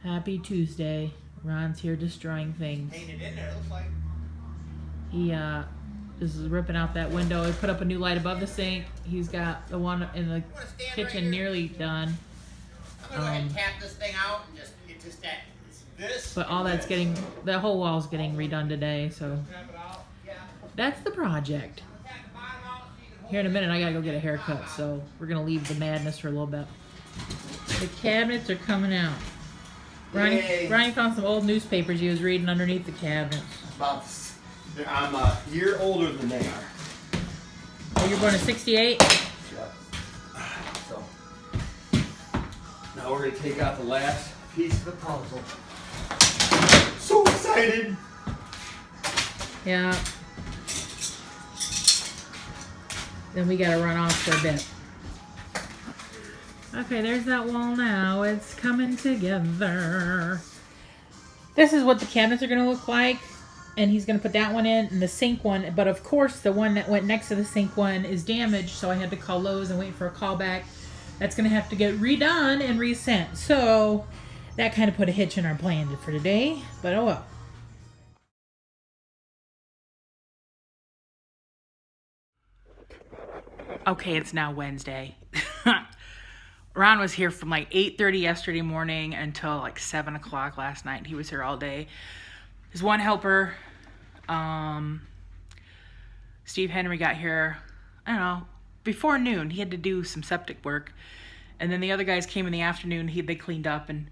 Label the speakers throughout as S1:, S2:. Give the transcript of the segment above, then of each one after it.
S1: Happy Tuesday. Ron's here destroying things.
S2: Painted in there, it looks like.
S1: He is ripping out that window. He put up a new light above the sink. He's got the one in the kitchen nearly done.
S2: I'm gonna go ahead and tap this thing out and just get this.
S1: But all that's getting, the whole wall's getting redone today, so that's the project. Here in a minute I gotta go get a haircut, so we're gonna leave the madness for a little bit. The cabinets are coming out. Ronnie found some old newspapers he was reading underneath the cabinets.
S2: I'm a year older than they are.
S1: Oh, you're born in 68?
S2: Yep. So now we're gonna take out the last piece of the puzzle. So excited!
S1: Yeah. Then we gotta run off for a bit. Okay, there's that wall now. It's coming together. This is what the cabinets are gonna look like. And he's gonna put that one in and the sink one. But of course, the one that went next to the sink one is damaged. So I had to call Lowe's and wait for a call back. That's gonna have to get redone and resent. So that kind of put a hitch in our plan for today. But oh well. Okay, it's now Wednesday. Ron was here from like 8:30 yesterday morning until like 7 o'clock last night. He was here all day. His one helper, Steve Henry, got here, I don't know, before noon. He had to do some septic work. And then the other guys came in the afternoon. They cleaned up, and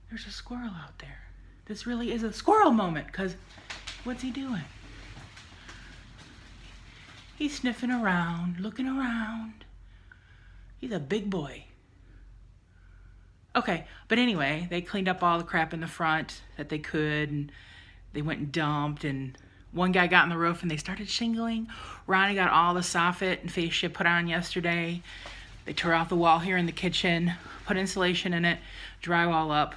S1: there's a squirrel out there. This really is a squirrel moment, because what's he doing? He's sniffing around, looking around. He's a big boy. Okay, but anyway, they cleaned up all the crap in the front that they could, and they went and dumped, and one guy got on the roof and they started shingling. Ronnie got all the soffit and fascia put on yesterday. They tore out the wall here in the kitchen, put insulation in it, drywall up,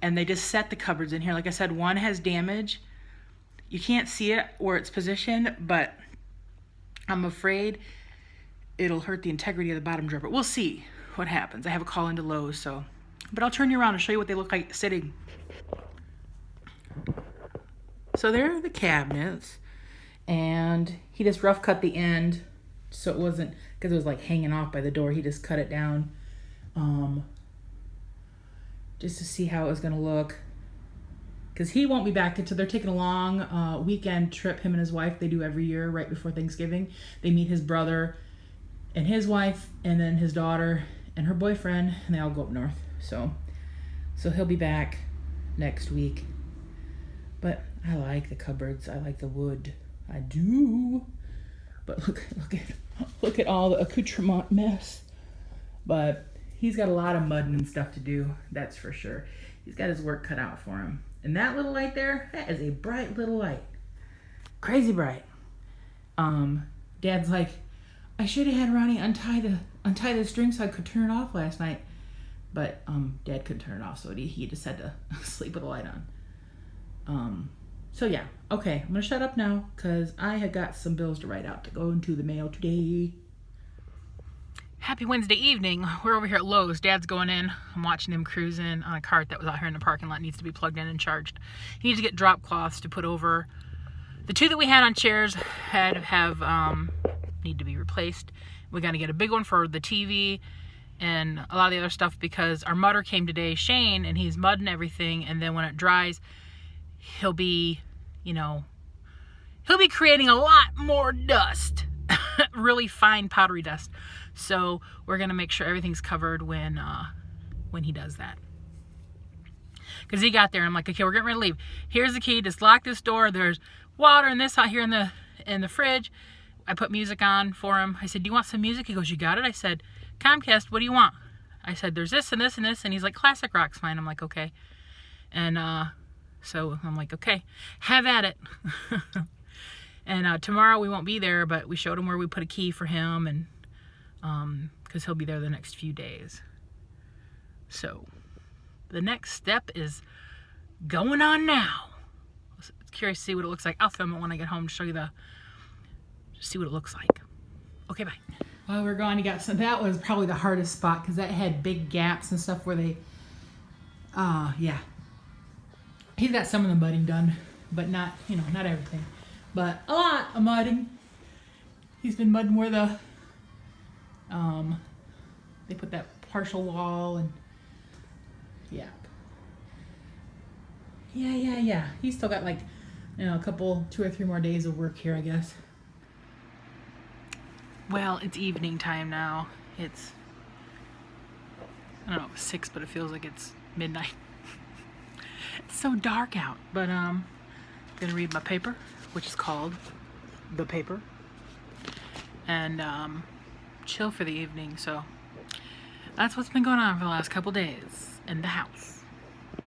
S1: and they just set the cupboards in here. Like I said, one has damage. You can't see it where it's positioned, but I'm afraid it'll hurt the integrity of the bottom drawer, but we'll see what happens. I have a call into Lowe's, so, but I'll turn you around and show you what they look like sitting. So there are the cabinets, and he just rough cut the end so it wasn't, because it was like hanging off by the door. He just cut it down just to see how it was going to look, because he won't be back until they're taking a long weekend trip, him and his wife. They do every year right before Thanksgiving. They meet his brother and his wife, and then his daughter and her boyfriend, and they all go up north. So he'll be back next week. But I like the cupboards. I like the wood. I do. But look at all the accoutrement mess. But he's got a lot of mudding and stuff to do. That's for sure. He's got his work cut out for him. And that little light there, that is a bright little light. Crazy bright. Dad's like, I should have had Ronnie untie the string so I could turn it off last night. But Dad couldn't turn it off, so he just had to sleep with the light on. So yeah, okay, I'm gonna shut up now because I have got some bills to write out to go into the mail today. Happy Wednesday evening. We're over here at Lowe's. Dad's going in. I'm watching him cruising on a cart that was out here in the parking lot. Needs to be plugged in and charged. He needs to get drop cloths to put over. The two that we had on chairs need to be replaced. We got to get a big one for the TV and a lot of the other stuff because our mudder came today, Shane, and he's mudding everything, and then when it dries, he'll be creating a lot more dust. Really fine powdery dust. So we're gonna make sure everything's covered when he does that. Because he got there and I'm like, okay, we're getting ready to leave. Here's the key, just lock this door. There's water and this out here in the fridge. I put music on for him. I said, do you want some music? He goes, you got it? I said, Comcast, what do you want? I said, there's this and this and this, and he's like, classic rock's fine. I'm like, okay. And so I'm like, okay, have at it. And tomorrow we won't be there, but we showed him where we put a key for him, and because he'll be there the next few days. So the next step is going on now. I was curious to see what it looks like. I'll film it when I get home to show you see what it looks like. Okay, bye. While we're gone, you got some. That was probably the hardest spot because that had big gaps and stuff where Yeah. He's got some of the mudding done, but not, you know, not everything. But a lot of mudding. He's been mudding where the, they put that partial wall and, yeah. Yeah. He's still got like, you know, a couple, 2 or 3 more days of work here, I guess. Well, it's evening time now. It's, I don't know, 6, but it feels like it's midnight. It's so dark out. But I'm gonna read my paper, which is called The Paper, and chill for the evening. So that's what's been going on for the last couple days in the house.